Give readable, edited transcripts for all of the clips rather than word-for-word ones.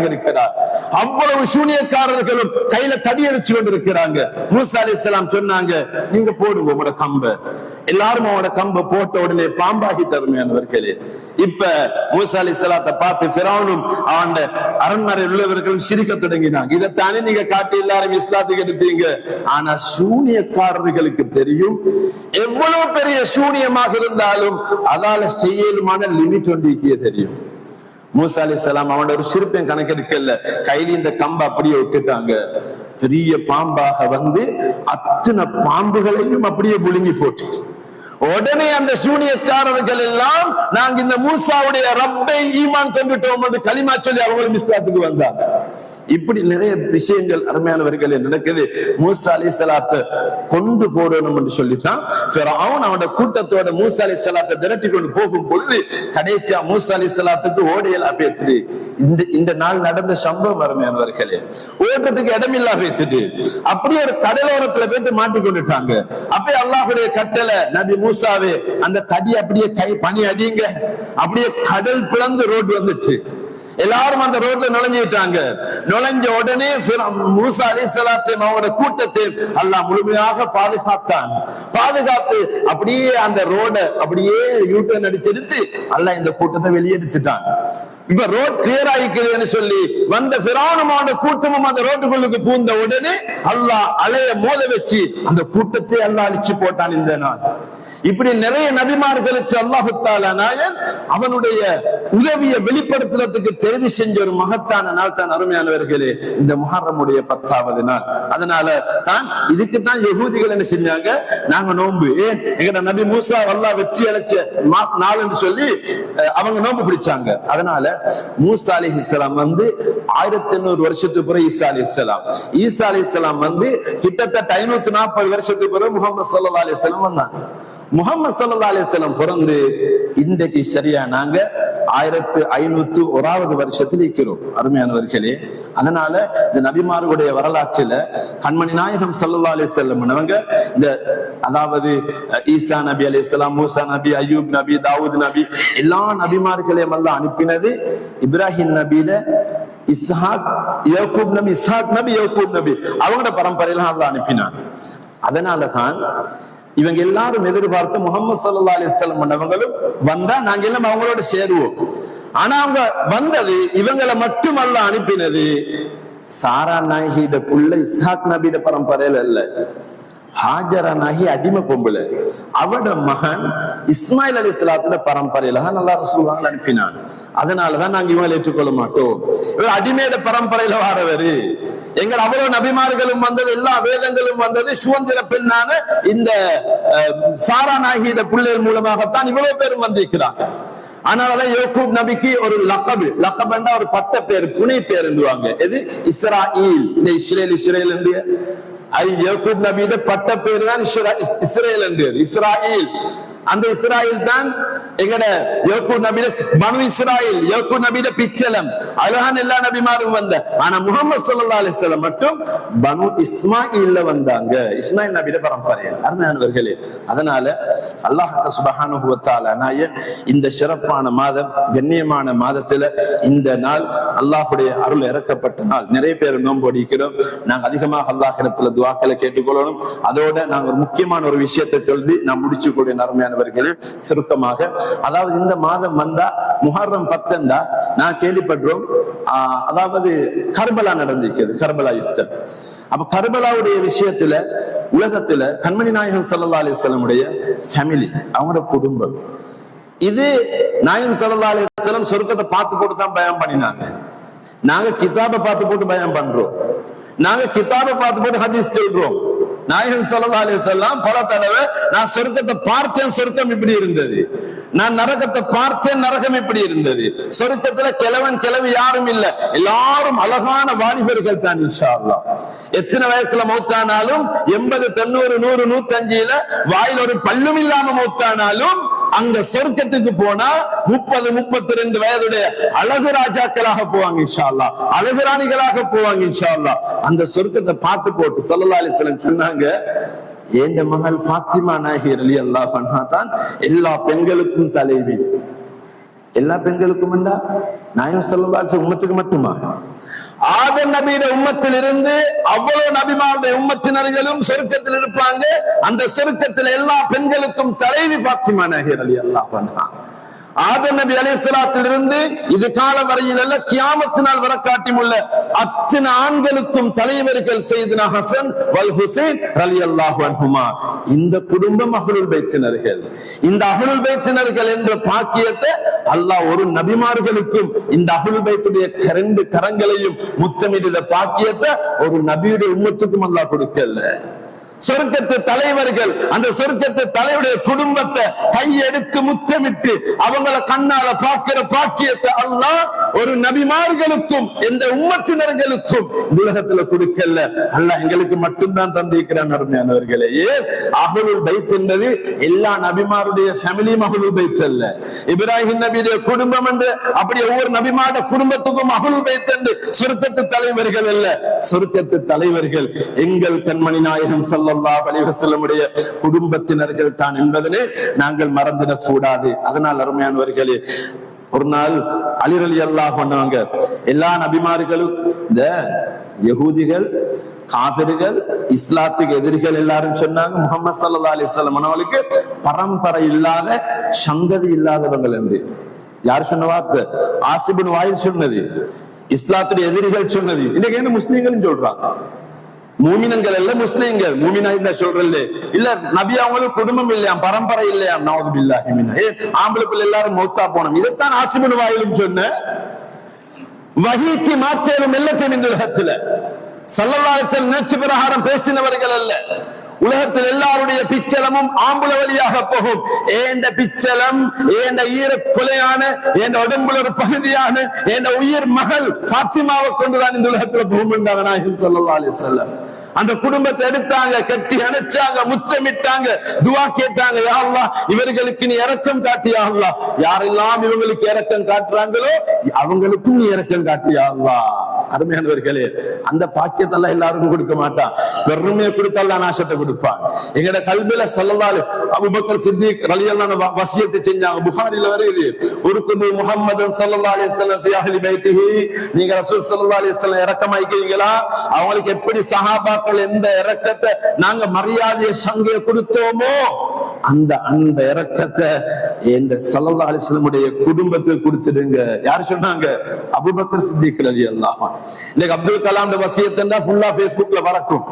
இருக்கிறார். அவ்வளவு சூனியக்காரர்களும் கையில தடி அடிச்சு கொண்டிருக்கிறாங்க. மூசா அலைஹிஸ்ஸலாம் சொன்னாங்க, நீங்க போடுங்க உங்களோட கம்ப. எல்லாரும் அவனோட கம்ப போட்ட உடனே பாம்பாகி தருமையானவர்களே. இப்ப மூசா அலைஹிஸ்ஸலாத்தை பார்த்து ஃபிரௌனும் அவன் அரண்மனை உள்ளவர்களும் சிரிக்க தொடங்கினாங்க. இதைத்தானே நீங்க காட்டி எல்லாரும் இஸ்லாத்துக்கு எடுத்தீங்க. ஆனா சூனியக்காரர்களுக்கு தெரியும், எவ்வளவு பெரிய சூனியமாக இருந்தாலும் அதால செய்யலுமான லிமிட் ஒன்றிக்கே தெரியும். மூசா அலைஹிஸ்ஸலாம் அவனோட ஒரு சிரிப்பையும் கணக்கெடுக்கல, கையில இந்த கம்ப அப்படியே விட்டுட்டாங்க. பெரிய பாம்பாக வந்து அத்தனை பாம்புகளையும் அப்படியே புழுங்கி போட்டுட்டு உடனே அந்த சூனியக்காரர்கள் எல்லாம் நாங்க இந்த மூசாவுடைய ரப்பை ஈமான் கொண்டுட்டோம் என்று களிமா சொல்லி அவங்களும் இஸ்லாத்துக்கு வந்தாங்க. இப்படி நிறைய விஷயங்கள் அருமையானவர்களே நடக்குது. மூசா அலைஹிஸ்ஸலாத்தை கொண்டு போறணும் என்று சொல்லித்தான் ஃபிரௌன் அவனோட கூட்டத்தோட மூசா அலைஹிஸ்ஸலாத்தை திரட்டி கொண்டு போகும் பொழுது கடைசியா மூசா அலைஹிஸ்ஸலாத்துக்கு ஓடையெல்லாம் பேத்துட்டு இந்த நாள் நடந்த சம்பவம் அருமையானவர்களே. ஓட்டத்துக்கு இடமில்லா பேத்துட்டு அப்படியே ஒரு கடலோரத்துல பேத்து மாட்டி கொண்டுட்டாங்க. அப்பயே அல்லாஹ்வுடைய கட்டளை, நபி மூசாவே அந்த தடி அப்படியே கை பனி அடிங்க. அப்படியே கடல் பிளந்து ரோடு வந்துச்சு. எல்லாரும் அந்த ரோட்ல நுழைஞ்சிட்டாங்க. நுழைஞ்ச உடனே மூசா அலைஹிஸ்ஸலாத்தையும் அவங்களோட கூட்டத்தையும் அல்லாஹ் முழுமையாக பாதுகாத்தான். பாதுகாத்து அப்படியே அந்த ரோட அப்படியே யூட்டர்ன் அடிச்செடுத்து அல்லாஹ் இந்த கூட்டத்தை வெளியெடுத்துட்டான். இப்ப ரோட் கிளியர் ஆயிக்கிறேன்னு சொல்லி வந்த ஃபிரௌனுமான கூட்டமும் அந்த ரோட்டுக்குள்ளுக்கு பூந்த உடனே அல்லாஹ் அலைய மோத வச்சு அந்த கூட்டத்தை அல்லாஹ் அழிச்சு போட்டான். இந்த நாள் இப்படி நிறைய நபிமார்களுக்கு அல்லாஹு தஆலா நாயன் அவனுடைய உதவியை வெளிப்படுத்துறதுக்கு தெரிவு செஞ்ச ஒரு மகத்தான நாள் தான் அருமையானவர்களே இந்த முஹர்ரமுடைய 10வது நாள். அதனால தான் இதுக்கு தான் யகூதிகள் என்ன செஞ்சாங்க, நாங்க நோன்பு எங்கட நபி மூசா அல்லாஹ் வெற்றி அடைச்ச நாள் என்று சொல்லி அவங்க நோன்பு பிடிச்சாங்க. அதனால மூசா அலைஹிஸ்ஸலாம் வந்து 1800 வருஷத்துக்கு பிறகு ஈசா அலைஹிஸ்ஸலாம் வந்து கிட்டத்தட்ட 540 வருஷத்துக்கு பிறகு முஹம்மது ஸல்லல்லாஹு அலைஹி வஸல்லம் வந்தாங்க. முஹம்மது ஸல்லல்லாஹு அலைஹி வஸல்லம் பிறந்து இன்றைக்கு சரியா நாங்க 1501வது வருஷத்தில் இருக்கிறோம் அருமையானவர்களே. அதனால இந்த நபிமார்களுடைய வரலாற்றில கண்மணி நாயகம் ஸல்லல்லாஹு அலைஹி வஸல்லம் அவங்க இந்த அதாவது ஈசா நபி அலைஹிஸ்ஸலாம், மூசா நபி, அய்யூப் நபி, தாவூத் நபி எல்லா நபிமார்களையும் அல்லாஹ் அனுப்பினது இப்ராஹிம் நபியில இஸ்ஹாக் யாக்கூப் நபி, இஸ்ஹாக் நபி, யாக்கூப் நபி அவங்களோட பரம்பரையில அல்லாஹ் அனுப்பினான். அதனாலதான் இவங்க எல்லாரும் எதிர்பார்த்து முஹம்மது ஸல்லல்லாஹு அலைஹி வஸல்லம் அவங்களும் வந்தா நாங்க எல்லாம் அவங்களோட சேருவோம். ஆனா அவங்க வந்தது இவங்களை மட்டும் அல்லாஹ் அனுப்பினது சாரா நாயகியோட புள்ள இஸ்ஹாக் நபியோட பரம்பரையில இல்ல, ஹாஜரா நாயகி அடிமை பொம்பளை அவட மகன் இஸ்மாயில் அலைஹிஸ்ஸலாத்தோட பரம்பரையில தான் அல்லாஹ் ரசூலுல்லாஹ் அனுப்பினான். அதனாலதான் நாங்க இவங்களை ஏற்றுக்கொள்ள மாட்டோம். இவர் அடிமையோட பரம்பரையில வாரவரு. எங்கள் அவ்வளவு நபிமார்களும் வந்தது, எல்லா வேதங்களும் வந்தது சுதந்திர பெண்ணான இந்த சாரா நாயகியோட பிள்ளைகள் மூலமாகத்தான் இவ்வளவு பேரும் வந்திருக்கிறாங்க. அதனாலதான் யாக்கூப் நபிக்கு ஒரு லக்கப் என்றா ஒரு பட்ட பேர், புனை பேர் என்றுவாங்க. எது? இஸ்ராயில். இந்த இஸ்ரேல் என்று யாக்கூப் நபியோட பட்ட பேர் தான் இஸ்ரேல் என்று, இஸ்ராயில். அந்த இஸ்ராயில் தான் எங்கட யாக்கூப் நபியோட பனு இஸ்ராயில், யாக்கூப் நபியோட பிச்சலம். அழகான எல்லா நபிமாரும் வந்த. ஆனா முஹம்மது ஸல்லல்லாஹு அலைஹி வஸல்லம் மட்டும் பனு இஸ்மாயில்ல வந்தாங்க, இஸ்மாயில் நபியோட பரம்பரையில். அருமையானவர்களே, அதனால அல்லாஹ் சுப்ஹானஹு வ தஆலா நாயன் இந்த சிறப்பான மாதம், கண்ணியமான மாதத்துல இந்த நாள் அல்லாஹ்வுடைய அருள் இறக்கப்பட்ட நாள். நிறைய பேர் நோன்பு அடிக்கிறோம். நாங்க அதிகமாக அல்லாஹ்விடத்துல துஆக்களை கேட்டுக்கொள்ளணும். அதோட நாங்க ஒரு முக்கியமான ஒரு விஷயத்தை சொல்லி நான் முடிச்சுக்கூடிய அருமையானவர்களே சுருக்கமாக, அதாவது இந்த மாதம் வந்தா முஹர்ரம் 10 நான் கேள்விப்படுறோம், அதாவது கர்பலா நடந்திருக்கிறது, கர்பலா யுத்தம். அப்ப கர்பலாவுடைய விஷயத்துல உலகத்துல கண்மணி நாயகம் ஸல்லல்லாஹு அலைஹி வஸல்லம் உடைய ஃபேமிலி, அவங்களோட குடும்பம், இது நாயகம் ஸல்லல்லாஹு அலைஹி வஸல்லம் சொர்க்கத்தை பார்த்து போட்டு தான் பயான் பண்ணினாங்க. நாங்க கிதாபை பார்த்து போட்டு பயான் பண்றோம், நாங்க கிதாபை பார்த்து போட்டு ஹதீஸ் சொல்றோம். நாயகம் ஸல்லல்லாஹு அலைஹி வஸல்லம் பல தடவை நான் சொர்க்கத்தை பார்த்தேன், சொர்க்கம் இப்படி இருந்தது, நான் நரகத்தை பார்த்தேன், நரகம் இப்படி இருந்தது, சொர்க்கத்துல கிழவன் கிழவி யாரும் இல்ல, எல்லாரும் அழகான வாலிபர்கள் தான் இன்ஷா அல்லாஹ். எத்தனை வயசுல மௌத்தானாலும் 80, 90, 100, 105 வாயில் ஒரு பல்லும் இல்லாம மௌத்தானாலும் அங்க சொர்க்கத்துக்கு போனா 30, 32 வயதுடைய அழகு ராஜாக்களாக போவாங்க இன்ஷா அல்லாஹ், அழகு ராணிகளாக போவாங்க இன்ஷா அல்லாஹ். அந்த சொர்க்கத்தை பார்த்து போட்டு ஸல்லல்லாஹு அலைஹி வஸல்லம் சொன்னாங்க, ஏண்ட மகள் ஃபாத்திமா நாயகி ரலியல்லாஹு அன்ஹா தான் எல்லா பெண்களுக்கும் தலைவி. எல்லா பெண்களுக்கும் உண்டா? நாயகம் ஸல்லல்லாஹு அலைஹி வஸல்லம் உம்மத்துக்கு மட்டுமா? ஆதம் நபியுடைய உம்மத்தில் இருந்து அவ்வளவு நபிமாருடைய உம்மத்தினர்களும் சொர்க்கத்தில் இருப்பாங்க. அந்த சொர்க்கத்தில் எல்லா பெண்களுக்கும் தலைவி ஃபாத்திமா நாயகி ரலியல்லாஹு அன்ஹா. ஆதம் நபி அலைஹிஸ்ஸலாத்திலிருந்து இது கால வரையில் அல்ல, கியாமத் நாள் வரை காட்டியுள்ள அத்தனை ஆண்களுக்கும் தலைவர்கள் சையதுனா ஹசன் வல் ஹுசைன் ரலியல்லாஹு அன்ஹுமா. இந்த குடும்பம் அஹ்லுல் பைத்தினர்கள். இந்த அஹ்லுல் பைத்தினர்கள் என்ற பாக்கியத்தை அல்லாஹ் ஒரு நபிமார்களுக்கும் இந்த அஹ்லுல் பைத்துடைய இரண்டு கரங்களையும் முத்தமிடுத பாக்கியத்தை ஒரு நபியுடைய உம்மத்துக்கும் அல்லாஹ் கொடுக்கல. சொர்க்கத்து தலைவர்கள் அந்த சொர்க்கத்து தலைவருடைய குடும்பத்தை கையெடுத்து முத்தமிட்டு அவங்களை கண்ணால பார்க்கிற பாக்கியத்தை அல்லாஹ் ஒரு நபிமார்களுக்கும் எந்த உம்மத்தினர்களுக்கும் உலகத்துல கொடுக்கல. அல்லாஹ் எங்களுக்கு மட்டும்தான் தந்திருக்கிறான். அருமையானவர்களே, அஹ்லுல் பைத் என்பது எல்லா நபிமாருடைய ஃபேமிலி அஹ்லுல் பைத் அல்ல. இப்ராஹிம் நபியுடைய குடும்பம் என்று அப்படி ஒவ்வொரு நபிமாருடைய குடும்பத்துக்கும் அஹ்லுல் பைத் என்று சொர்க்கத்து தலைவர்கள் அல்ல. சொர்க்கத்து தலைவர்கள் எங்கள் கண்மணி நாயகம் ஸல்லல்லாஹு அலைஹி வஸல்லமுடைய குடும்பத்தினர்கள் தான் என்பதனை நாங்கள் மறந்துடக் கூடாது. அதனால் அருமையானவர்களே, ஒரு நாள் அலி ரலியல்லாஹு அன்ஹு எல்லா நபிமார்களும் இந்த யகூதிகள் காஃபிர்கள் இஸ்லாத்துக்கு எதிரிகள் எல்லாரும் சொன்னாங்க, முஹம்மது ஸல்லல்லாஹு அலைஹி வஸல்லம் அவர்களுக்கு பரம்பரை இல்லாத சந்ததி இல்லாதவர்கள் என்று. யார் சொன்ன வார்த்தை? ஆஸிப் இப்னு வாயில் சொன்னது, இஸ்லாத்துடைய எதிரிகள் சொன்னது. இன்னைக்கு என்ன முஸ்லிம்களும் சொல்றாங்க. மூமினங்கள் அல்ல முஸ்லிம்கள். மூமினா இருந்தா சொல்றல்ல, இல்ல நபி அவங்களுக்கு குடும்பம் இல்லையா, பரம்பரை இல்லையா. நவுது பில்லாஹி மின். ஆம்பளுக்குள்ள எல்லாரும் மௌத்தா போனோம். இதைத்தான் ஆஸிப் இப்னு வாயிலும் சொன்ன. வஹீக்கு மாற்றேனும் எல்லாத்தையும் இந்த உலகத்துல ஸல்லல்லாஹு அலைஹி வஸல்லம் நேற்று பிரகாரம் பேசினவர்கள் அல்ல. உலகத்தில் எல்லாருடைய பிச்சலமும் ஆம்புல வழியாக போகும். ஏண்ட பிச்சலம், ஏண்ட ஈர கொலையான, ஏண்ட உடம்புல ஒரு பகுதியான ஏண்ட உயிர் மகள் ஃபாத்திமாவை கொண்டுதான் இந்த உலகத்துல போகும் என்றாங்க நாயகம் ஸல்லல்லாஹு அலைஹி வஸல்லம். அந்த குடும்பத்தை எடுத்தாங்க, கட்டி அணைச்சாங்க, முத்தமிட்டாங்க, துஆ கேட்டாங்க. யா அல்லாஹ், இவர்களுக்கு நீ இரக்கம் காட்டு யா அல்லாஹ். யாரெல்லாம் இவங்களுக்கு இரக்கம் காட்டுறாங்களோ அவங்களுக்கும் நீ இரக்கம் காட்டு யா அல்லாஹ். அருமையானவர்களே, அந்த பாக்கியத்தை எல்லாம் எல்லாருக்கும் கொடுக்க மாட்டான். பெருமையை கொடுத்தால் நாசத்தை கொடுப்பான். எங்கட கல்வியில ஸல்லல்லாஹு அலைஹி அபூபக்கர் சித்திக் ரலியல்லாஹு அன்ஹு வசியத்தை செஞ்சாங்க. புகாரில வருது, உருக்குது முஹம்மதன் ஸல்லல்லாஹு அலைஹி வஸல்லம் ஃபீ அஹ்லி பைத்திஹி. நீங்க ரசூல் ஸல்லல்லாஹு அலைஹி வஸல்லம் இரக்கமாயிக்கிறீங்களா? அவங்களுக்கு எப்படி சஹாபாக்கள் எந்த இரக்கத்தை நாங்க மரியாதையை சங்கையை கொடுத்தோமோ அந்த இரக்கத்தை இந்த ஸல்லல்லாஹு அலைஹி வஸல்லம் உடைய குடும்பத்துக்கு கொடுத்துடுங்க. யார் சொன்னாங்க? அபூபக்கர் சித்திக் ரலியல்லாஹு அன்ஹு. இன்னைக்கு அப்துல் கலாம் வசியத்தா ஃபுல்லா Facebookல பறக்கும்.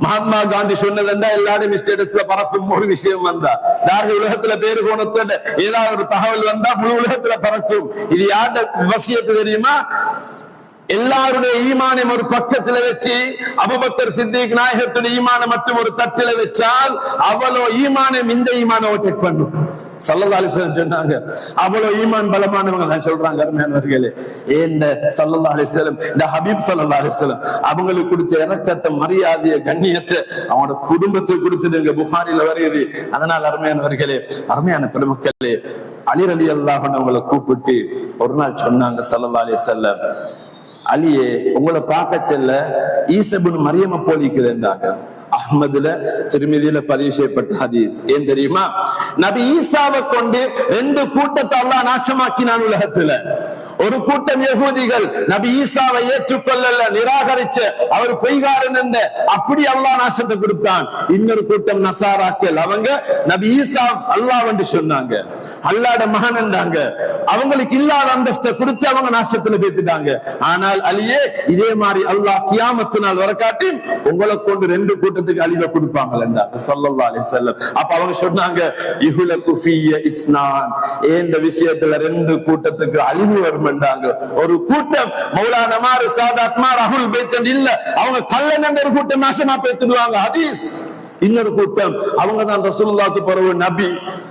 மகாத்மா காந்தி சொன்னதுண்டா எல்லாரும் ஸ்டேட்டஸ்ல பறக்கும். ஒரு விஷயம் வந்தா யாரு உலகத்துல பேரு போனத்தோட ஏதாவது ஒரு தகவல் வந்தா முழு உலகத்துல பறக்கும். இது யாருடைய வசியத்து தெரியுமா? எல்லாருடைய ஈமானம் ஒரு பக்கத்துல வச்சு அபூபக்கர் சித்திக் நாயகத்துடைய ஈமானம் மட்டும் ஒரு தட்டில வச்சால் அவ்வளோ ஈமானம் இந்த ஈமானம் ஓட்டேட் பண்ணும். ஸல்லல்லாஹு அலைஹி வஸல்லம் சொன்னாங்க, அவ்வளவு ஈமான் பலமானவங்க தான் சொல்றாங்க. அருமையானவர்களே, இந்த ஸல்லல்லாஹு அலைஹி வஸல்லம் இந்த ஹபீப் ஸல்லல்லாஹு அலைஹி வஸல்லம் அவங்களுக்கு கொடுத்த இரக்கத்தை, மரியாதையை, கண்ணியத்தை அவங்களோட குடும்பத்துக்கு கொடுத்துடுங்க. புகாரில வருது. அதனால் அருமையானவர்களே, அருமையான பெருமக்களே, அலி ரலியல்லாஹு அன்ஹு அவங்களை கூப்பிட்டு ஒரு நாள் சொன்னாங்க ஸல்லல்லாஹு அலைஹி வஸல்லம், அலியே, உங்களை பார்க்க செல்ல ஈசா இப்னு மரியம போலிக்குதுன்றாங்க. அஹ்மதுல திருமிதியில பதிவு செய்யப்பட்ட ஹதீஸ். ஏன் தெரியுமா? நபி ஈசாவை கொண்டு ரெண்டு கூட்டத்தை அல்லாஹ் நாசமாக்கினான் உலகத்துல. ஒரு கூட்டம் யகூதிகள் நபி ஈசாவை ஏற்றுக்கொள்ளல, நிராகரிச்ச, அவர் பொய்காரன் என்ற அப்படி அல்லாஹ் நாசத்தை கொடுத்தான். இன்னொரு கூட்டம் நசாராக்கள், அவங்க நபி ஈசா அல்லாஹ் என்று சொன்னாங்க, அல்லாஹ்ட மகன் என்றாங்க. அவங்களுக்கு இல்லாத அந்தஸ்தை கொடுத்து அவங்க நாசத்துல பேத்துட்டாங்க. ஆனால் அலியே, இதே மாதிரி அல்லாஹ் கியாமத்து நாள் வர காட்டி உங்களை கொண்டு ரெண்டு கூட்டத்துக்கு அழிவை கொடுப்பாங்க என்றாங்க ஸல்லல்லாஹு அலைஹி வஸல்லம். அப்ப அவங்க சொன்னாங்க, இஹ்லகு ஃபிய இஸ்னான், இந்த விஷயத்துல ரெண்டு கூட்டத்துக்கு அழிவு வரும் என்றாங்க. ஒரு கூட்டம் மௌலானா மார் சாதாத் மார் அஹ்லுல் பைத் இல்ல, அவங்க கல்லன் என்ற ஒரு கூட்டம் நாசமா பேத்துடுவாங்க. ஹதீஸ். இன்னொரு கூட்டம் அவங்க தான் ரசூலுல்லாஹ்க்கு பிறகு நபி,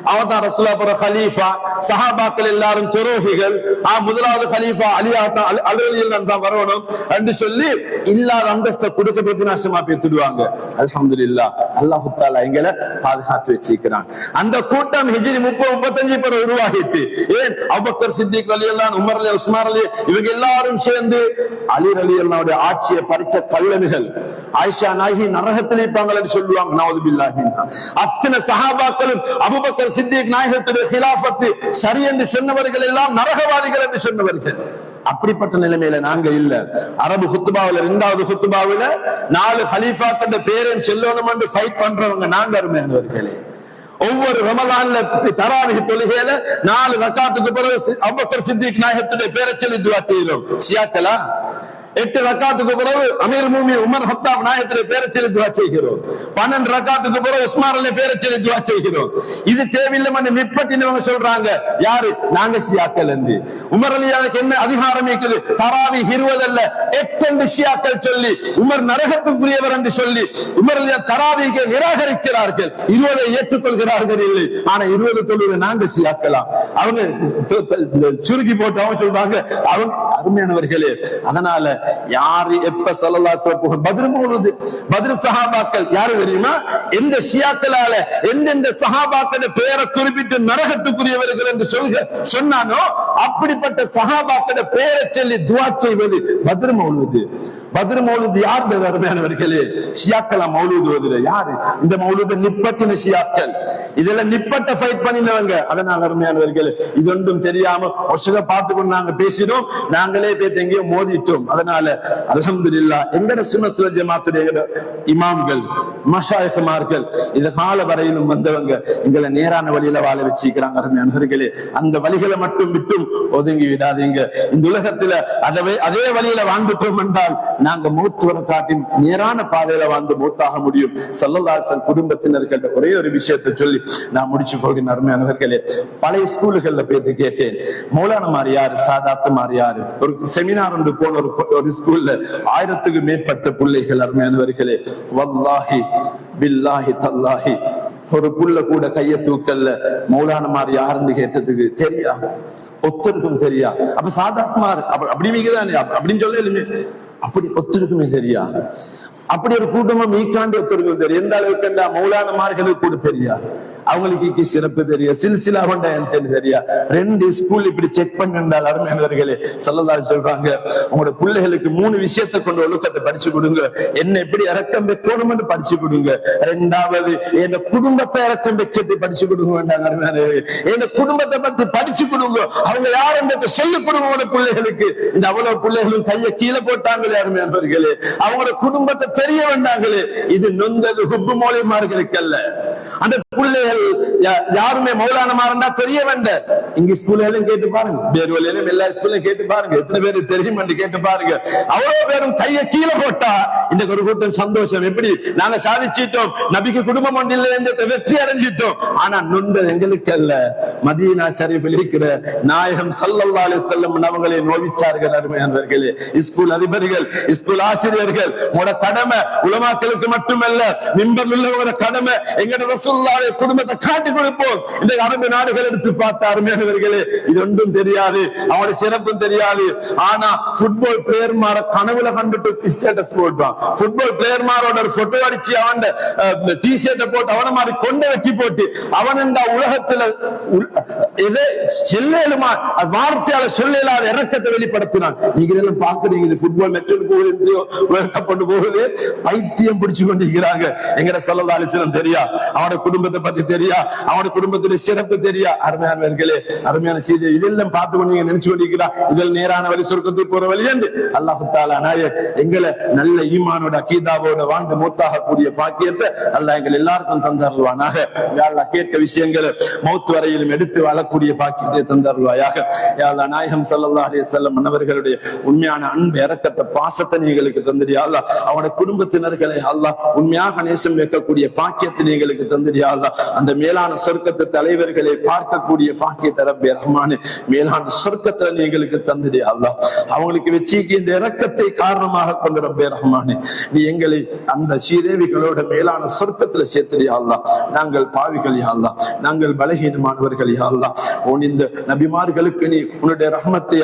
அவங்க தான் ரசூலுல்லாஹ் பிறகு கலீஃபா, சஹாபாக்கள் எல்லாரும் துரோகிகள், முதலாவது கலீஃபா அலி தான் வரணும் என்று சொல்லி இல்லாத அந்தஸ்தை கொடுக்க பத்தி நாசமா பேத்துடுவாங்க. அல்ஹம்துலில்லாஹ், அல்லாஹ் தஆலா எங்களை பாதுகாத்து வச்சிருக்கிறான். அந்த கூட்டம் ஹிஜ்ரி 30-35 பிறகு உருவாகிட்டு, ஏன் அபூபக்கர் சித்திக் ரலியல்லாஹு அன்ஹு, உமர் அலி, உஸ்மான் அலி இவங்க எல்லாரும் சேர்ந்து அலி ரலியல்லாஹு ஆட்சியை பறிச்ச கல்லனுகள். ஆயிஷா நாயகி நரகத்தில் இருப்பாங்கன்னு சொல்லுவாங்க. அத்தனை சஹாபாக்களும் அபூபக்கர் சித்திக் நாயகத்துடைய ஹிலாஃபத்து சரி என்று சொன்னவர்கள் எல்லாம் நரகவாதிகள் என்று சொன்னவர்கள். அப்படிப்பட்ட நிலைமையில நாங்க இல்ல. அரபு குத்துபாவில 2வது குத்துபாவில 4 ஹலீஃபாக்கள் பேரையும் செல்லணும் என்று ஃபைட் பண்றவங்க நாங்க அருமையானவர்களே. ஒவ்வொரு ரமலான்ல தராவிஹ் தொழுகையில 4 ரக்காத்துக்கு பிறகு அபூபக்கர் சித்திக் நாயகத்துடைய பேரை சொல்லி துஆ செய்றோம். ஷியாக்களா 8 ரக்காத்துக்கு பிறகு அமீர் முஃமினீன் உமர் ஹத்தாப் நாயகத்துடைய பேரை சொல்லி துஆ செய்கிறோம். 12 ரக்காத்துக்கு பிறகு உஸ்மான் அலி பேரை சொல்லி துஆ செய்கிறோம். இது தேவையில்லைன்னு நிப்பட்டினவங்க சொல்றாங்க. யாரு? நாங்க ஷியாக்கள் என்று. உமர் அலியாவுக்கு என்ன அதிகாரம் இருக்குது? தராவிஹ் 20 அல்ல 8 ஷியாக்கள் சொல்லி உமர் நரகத்துக்குரியவர் என்று சொல்லி உமர் அலியா தராவிஹை நிராகரிக்கிறார்கள். 20 ஏற்றுக்கொள்கிறார்கள் இல்லை. ஆனா 20 தொழுவது நாங்க ஷியாக்களா? அவங்க சுருக்கி போட்டு அவங்க சொல்றாங்க. அவங்க அருமையானவர்களே, அதனால யாரு எப்ப ஸல்லல்லாஹு அலைஹி வஸல்லம் பத்ர் மௌலூத் பத்ர் சஹாபாக்கள் யாரு தெரியுமா? எந்த ஷியாக்களால எந்தெந்த சஹாபாக்களோட பெயரை குறிப்பிட்டு நரகத்துக்குரியவர்கள் என்று சொன்னானோ அப்படிப்பட்ட சஹாபாக்களோட பெயரை சொல்லி துஆ செய்வது பத்ர் மௌலூத். பத்ர் மௌலூத் யார்? அருமையானவர்களே, ஷியாக்களா மௌலூத் ஓதுற யாரு? இந்த மௌலூத் நிப்பட்டின ஷியாக்கள், இதெல்லாம் நிப்பட்ட ஃபைட் பண்ணினவங்க. அதனால அருமையானவர்களே, இது ஒன்றும் தெரியாம ஒருஷக பார்த்துக்கொண்டு நாங்க பேசினோம், நாங்களே போய் எங்கேயோ மோதிட்டோம். அதனால அல்ஹம்துலில்லாஹ் எங்கட சுன்னத்துல் வல் ஜமாஅத்துடைய இமாம்கள் மஷாயிஹ்மார்கள் இந்த கால வரையிலும் வந்தவங்க எங்களை நேரான வழியில வாழ வச்சிருக்கிறாங்க. அருமையானவர்களே, அந்த வழிகளை மட்டும் விட்டும் ஒதுங்கி விடாதீங்க. இந்த உலகத்துல அதே வழியில வாழ்ந்துட்டோம் என்றால் நாங்க மௌத் வர காட்டி நேரான பாதையில வாழ்ந்து மௌத்தாக முடியும். ஸல்லல்லாஹு அலைஹி வஸல்லம் குடும்பத்தினர்கள்ட்ட ஒரே ஒரு விஷயத்தை சொல்லி நான் முடிச்சு போகிறேன். அருமையானவர்களே, பழைய ஸ்கூல்கள்ல போய் கேட்டேன், மௌலானாமார் யாரு, சாதாத்துமார் யாரு? ஒரு செமினார் ஒன்று போன ஒரு ஸ்கூல்ல 1000க்கு மேற்பட்ட பிள்ளைகள். அருமையானவர்களே, வல்லாஹி பில்லாஹி தல்லாஹி ஒரு புள்ள கூட கைய தூக்கல்ல. மௌலானாமார் யாருன்னு கேட்டதுக்கு தெரியா, ஒத்தருக்கும் தெரியா. அப்ப சாதாத்மார் அப்படி மிகதானே அப்படின்னு சொல்லலுமே, அப்படி ஒத்தருக்குமே தெரியா. அப்படி ஒரு கூட்டமும் மீக்காண்டு ஒத்தருக்கும் தெரியும். எந்த அளவுக்கு மௌலானாமார்களுக்கு கூட தெரியா, அவங்களுக்கு சிறப்பு தெரியா, சில்சிலா கொண்ட தெரியா. 2 ஸ்கூல் இப்படி செக் பண்ணிருந்தால் அருமையானவர்களே, ஸல்லல்லாஹு அலைஹி சொல்றாங்க, உங்களோட பிள்ளைகளுக்கு 3 விஷயத்தை கொண்டு ஒழுக்கத்தை படிச்சு கொடுங்க. என்ன எப்படி இறக்கம் வைக்கணும் என்று படிச்சு கொடுங்க. 2வது என் குடும்பத்தை இறக்கம் வைக்கத்தை படிச்சு கொடுங்க. என் குடும்பத்தை பத்தி படிச்சு கொடுங்க. அவங்க யார் என்றதை சொல்லிக் கொடுங்க உங்களோட பிள்ளைகளுக்கு. இந்த அவ்வளவு பிள்ளைகளும் கையை கீழே போட்டாங்களே அருமையானவர்களே, அவங்களோட குடும்பத்தை தெரிய வேண்டாங்களே. இது நொந்தது ஹுப்பு மௌலிமார்களுக்கு அல்ல. அந்த பிள்ளைகள் யாருமே மௌலானாமாரண்டா தெரிய வேண்டாம். இங்க ஸ்கூல்ல கேட்டு பாருங்க, பேர்வலையிலும் எல்லா ஸ்கூல்லையும் கேட்டு பாருங்க, எத்தனை பேரு தெரியும் என்று கேட்டு பாருங்க. அவ்வளவு பேரும் கையை கீழே போட்டா இந்த ஒரு கூட்டம் சந்தோஷம். எப்படி நாங்க சாதிச்சிட்டோம், நபிக்கு குடும்பம் ஒன்றில்லை என்று வெற்றி அடைஞ்சிட்டோம். ஆனா நொந்தது எங்களுக்கு அல்ல, மதீனா ஷரீஃபில் இருக்கிற நாயகம் ஸல்லல்லாஹு அலைஹி வஸல்லம் அவங்களை நோவிச்சார்கள். அருமையானவர்களே, ஸ்கூல் அதிபர்கள், ஸ்கூல் ஆசிரியர்கள், உங்களோட கடமை உலமாக்களுக்கு மட்டுமல்ல, மிம்பர்ல உள்ளவங்களோட கடமை எங்கட ரசூலுல்லாஹ்வுடைய குடும்பத்தை காட்டி கொடுப்போம். இந்த அரபு நாடுகள் எடுத்து பார்த்த அருமையானவர்களே, இது ஒன்றும் தெரியாது, அவனோட சிறப்பும் தெரியாது. ஆனா ஃபுட்பால் பிளேயர் மார கனவுல கண்டுட்டு ஸ்டேட்டஸ் போட்டான். ஃபுட்பால் பிளேயர் மாரோட ஒரு போட்டோ அடிச்சு அவன் டி-ஷர்ட்டை போட்டு அவன மாதிரி கொண்டை வச்சு போட்டு அவன் இந்த உலகத்துல எதை செல்லுமா வார்த்தையால சொல்லலாத இறக்கத்தை வெளிப்படுத்தினான். நீங்க இதெல்லாம் பாக்குறீங்க, இது ஃபுட்பால் மெச்சூர் போகுது, வேர்ல்ட் கப் கொண்டு போகுது, பைத்தியம் பிடிச்சு கொண்டிருக்கிறாங்க. எங்கட ஸல்லல்லாஹு அலைஹி வஸல்லம் தெரியா, அவனோட குடும்பத்தை பத்தி தெரியா, அவனோட குடும்பத்துடைய சிறப்பு தெரியா. அருமையானவர்களே, அருமையான செய்தி இதெல்லாம் பார்த்து கொண்டு நீங்க நினைச்சு கொண்டிருக்கிறா இதில் நேரான வழி சொர்க்கத்துக்கு போற வழி என்று அல்லாஹ் தஆலா நாயர் எங்களை நல்ல ஈமானோட அகீதாவோட வாழ்ந்து மூத்தாக கூடிய பாக்கியத்தை அல்லாஹ் எங்கள் எல்லாருக்கும் தந்தருள்வானாக. யா அல்லாஹ் கேட்க விஷயங்களை மௌத் வரையிலும் எடுத்து வாழக்கூடிய பாக்கியத்தை தந்தருள்வாயாக. யா அல்லாஹ் நாயகம் ஸல்லல்லாஹு அலைஹி வஸல்லம் அவர்களுடைய உண்மையான அன்பு இரக்கத்தை பாசத்தை நீங்களுக்கு தந்திரியா அல்லாஹ். அவனோட குடும்பத்தினர்களை அல்லாஹ் உண்மையாக நேசம் வைக்கக்கூடிய பாக்கியத்தை நீங்களுக்கு தந்திரியா அல்லாஹ். அந்த மேலான சொர்க்கத்தை தலைவர்களை பார்க்கக்கூடிய பாக்கியத்தை ரப்பே ரஹ்மானே மேலான சொர்க்கத்துல நீங்களுக்கு தந்திரியா அல்லாஹ். அவங்களுக்கு வச்சிக்கு இந்த இரக்கத்தை காரணமாக கொண்டு ரப்பே ரஹ்மானே நீ எங்களை அந்த ஸ்ரீதேவிகளோட மேலான சொர்க்கத்துல சேர்த்திரியா அல்லாஹ். நாங்கள் பாவிகள் யா அல்லாஹ், நாங்கள் பலகீனமானவர்கள் யா அல்லாஹ். உன் இந்த நபிமார்களுக்கு நீ உன்னுடைய ரஹ்மத்தை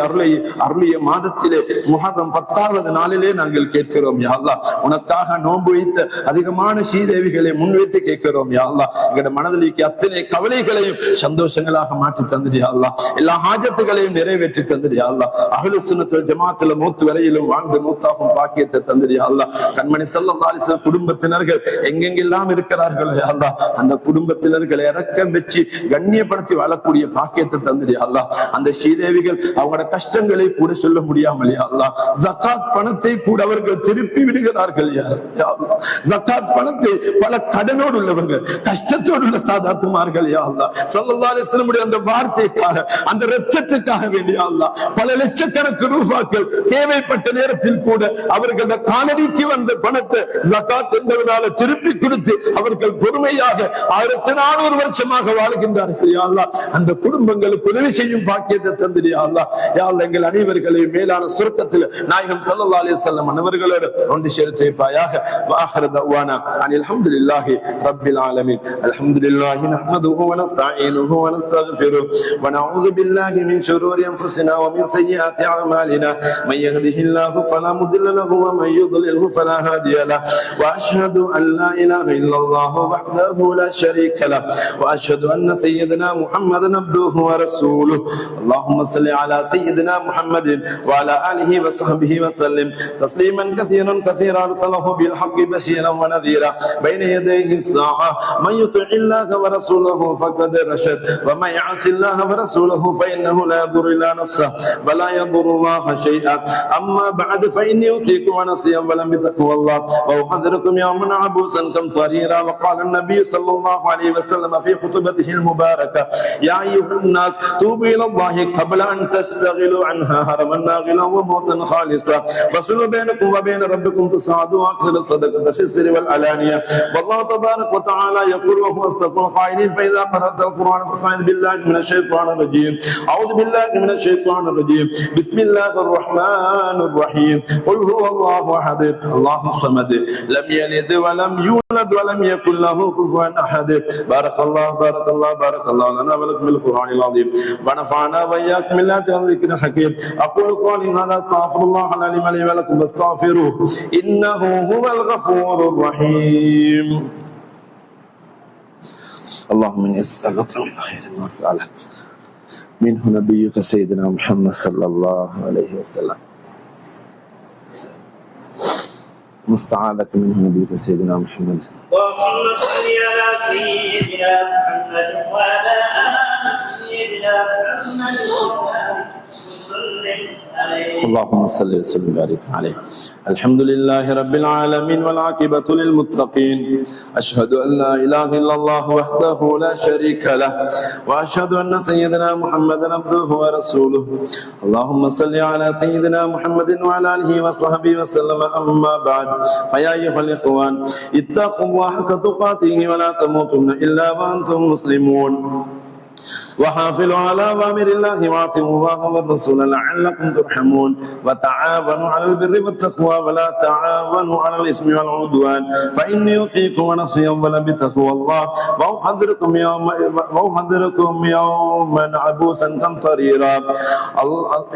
அருளிய மாதத்திலே முஹர்ரம் 10வது நாளிலே நாங்கள் கேட்கிறோம் யா அல்லாஹ். உனக்காக நோன்பு வைத்த அதிகமான ஸ்ரீதேவிகளை முன்வைத்து கேட்கிறோம் யா அல்லாஹ். எங்களோட மனதிലേക്ക് அத்தனை கவலைகளையும் சந்தோஷங்களாக மாற்றி தந்திரியா அல்லாஹ். எல்லா ஹாஜத்துகளையும் நிறைவேற்றி தந்திரியா அல்லாஹ். அஹ்லு சுன்னத் வல் ஜமாஅத்துல மூத்து வரையிலும் வாழ்ந்து மூத்தாகும் பாக்கியத்தை தந்திரியா அல்லாஹ். கண்மணி ஸல்லல்லாஹு அலைஹி வஸல்லம் குடும்பத்தினர்கள் எங்கெங்கெல்லாம் இருக்கிறார்களோ யா அல்லாஹ், அந்த குடும்பத்தினர்களை இரக்கம் வச்சு கண்ணியப்படுத்தி வாழக்கூடிய பாக்கியத்தை தந்திரியா அல்லாஹ். அந்த ஸ்ரீதேவிகள் அவங்களோட கஷ்டங்களை கூட சொல்ல முடியாமல் யா அல்லாஹ், ஜகாத் பணத்தை கூட அவர்கள் திருப்பி விடுகிறார்கள் யா அல்லாஹ். ஜகாத் பணத்தை பல கடனோடு உள்ளவங்க, கஷ்டத்தோடு உள்ள சாதாத்துமார்கள் யா அல்லாஹ், ஸல்லல்லாஹு அலைஹி வஸல்லம் அந்த வார்த்தைக்காக, அந்த இரத்தத்துக்காக வேண்டிய அல்லாஹ் பல லட்சக்கணக்கு ரூபாக்கள் தேவைப்பட்ட நேரத்தில் கூட அவர்கள் காணடிக்கு வந்த பணத்தை ஜகாத் என்பதனால திருப்பி கொடுத்து அவர்கள் பொறுமையாக 1400 வருஷமாக வாழ்கின்றார்கள் யா அல்லாஹ். அந்த குடும்பங்களுக்கு உதவி செய்யும் பாக்கியத்தை தந்திரி யா அல்லாஹ். யா அல்லாஹ், எங்கள் அனைவர்களையும் மேலான சுருக்கத்தில் நாயகம் ஸல்லல்லாஹு அலைஹி வஸல்லம் அன்னவர்களோடு ஒன்று சேர்த்து வைப்பாயாக. வஆஹிரு தஅவானா அனில் ஹம்துலில்லாஹி ரப்பில் ஆலமீன். அல்ஹம்துலில்லாஹி நஹ்மதுஹு வ நஸ்தஈனுஹு வ நஸ்தக்ஃபிருஹு வ நஊது பில்லாஹி மின் ஷுரூரி அன்ஃபுஸினா வ மின் சய்யிஆத்தி அஅமாலினா மன் யஹ்திஹில்லாஹு ஃபலா முضل له ومن يضلله فلا هادي له واشهد ان لا اله الا الله وحده لا شريك له واشهد ان سيدنا محمدا عبده ورسوله. اللهم صل على سيدنا محمد وعلى اله وصحبه وسلم تسليما كثيرا كثيرا. ارسله بالحق بشيرا ونذيرا بين يديه الساعه. من يطع الله ورسوله فقد رشد ومن يعص الله ورسوله فانه لا يضر الا نفسه ولا يضر الله شيئا. اما بعد فاني اوصيكم ونصيا ولم بتقوى الله واحذركم يوما عبوسا قمطريرا. وقال النبي صلى الله عليه وسلم في خطبته المباركه: يا ايها الناس توبوا الى الله قبل ان تشتغلوا عنها هرما ناغلا وموتا خالصا فصلوا بينكم وبين ربكم تصعدوا اكثر الصدقه في السر والعلانيه. والله تبارك وتعالى يقول وهو اصدق القائلين: فاذا قرات القران فاستعذ بالله من الشيطان الرجيم. اعوذ بالله من الشيطان الرجيم. بسم الله الرحمن الرحيم. قل هو الله احد الله الصمد لم يلد ولم يولد ولم يكن له كفوا احد. بارك الله بارك الله بارك الله لنا ولكم بالقران العظيم ونفعنا واياكم بالآيات والذكر الحكيم. اقول قولي هذا استغفر الله العليم لي ولكم فاستغفروه انه هو الغفور الرحيم. اللهم اني اسالك من خير ما سالك منه نبيك سيدنا محمد صلى الله عليه وسلم مستعاذك منه نبيك سيدنا محمد. اللهم صل على سيدنا محمد وعلى آل سيدنا محمد وسلم عليه. اللهم صل وسلم وبارك عليه. الحمد لله رب العالمين والعاقبة للمتقين. أشهد أن لا إله إلا الله وحده لا شريك له وأشهد أن سيدنا محمدا عبده ورسوله. اللهم صل على سيدنا محمد وعلى آله وصحبه وسلم. أما بعد فيا أيها الإخوان اتقوا الله حق تقاته ولا تموتن إلا وأنتم مسلمون وحافظوا على أوامر الله وأطيعوا الله والرسول لعلكم ترحمون. وتعاونوا على البر والتقوى ولا تعاونوا على الإثم والعدوان فإني أوصيكم ونفسي أولا بتقوى الله وأحذركم يوما عبوسا قمطريرا.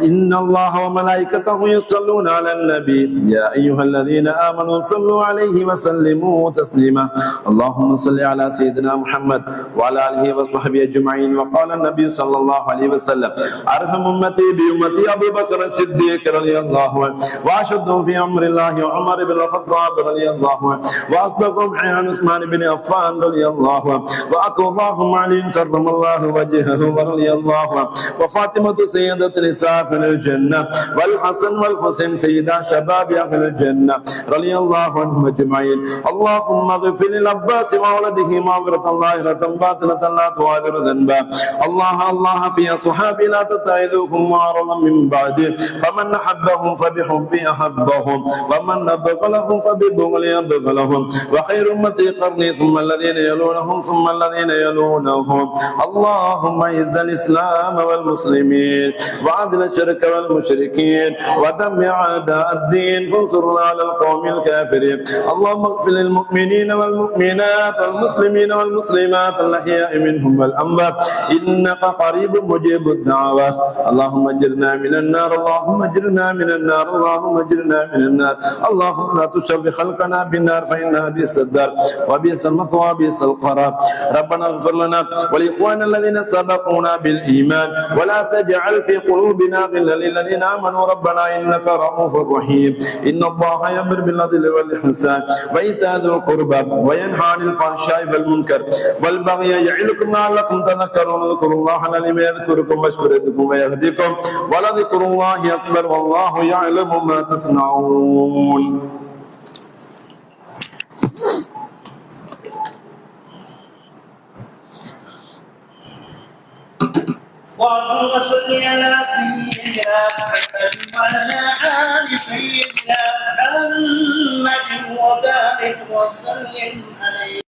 إن الله وملائكته يصلون على النبي يا أيها الذين آمنوا صلوا عليه وسلموا تسليما. اللهم صل على سيدنا محمد وعلى آله وصحبه أجمعين. وقال النبي صلى الله عليه وسلم: أرحم أمتي بأمتي أبو بكر الصديق رضي الله عنه وأشدهم في أمر الله عمر بن الخطاب رضي الله عنه وأصدقهم حيان عثمان بن عفان رضي الله عنه وأقواهم علي كرم الله وجهه رضي الله عنه وفاطمة سيدة نساء أهل الجنة والحسن والحسين سيدا شباب أهل الجنة رضي الله عنهم أجمعين. اللهم اغفر للعباس وولده مغفرة ظاهرة باطنة لا تغادر ذنبا. الله في صحابي لا تتعذوهم وعرضا من بعده فمن أحبهم فبحبي أحبهم ومن أبغلهم فببغلي أبغلهم وخير أمتي قرني ثم الذين يلونهم ثم الذين يلونهم. اللهم أعز الإسلام والمسلمين وأذل الشرك والمشركين ودمر أعداء الدين فانصرنا على القوم الكافرين. اللهم اغفر للمؤمنين والمؤمنات والمسلمين والمسلمات الأحياء منهم والأموات إنك قريب مجيب الدعوات اللهم اجرنا من النار اللهم اجرنا من النار اللهم اجرنا من النار اللهم لا تشر خلقنا بالنار فإنها بئس الدار وبئس المثوى وبئس القرار ربنا اغفر لنا ولإخواننا الذين سبقونا بالإيمان ولا تجعل في قلوبنا غلا للذين آمنوا ربنا إنك رؤوف رحيم إن الله يأمر بالعدل والإحسان وإيتاء ذي القربى وينهى عن الفحشاء والمنكر والبغي يعظكم لعلكم تذكرون اذكروا الله العليم يذكركم ويشكركم ويهديكم ولذكر الله أكبر والله يعلم ما تصنعون. اللهم صل على سيدنا محمد وعلى آل سيدنا محمد وبارك وسلم عليه.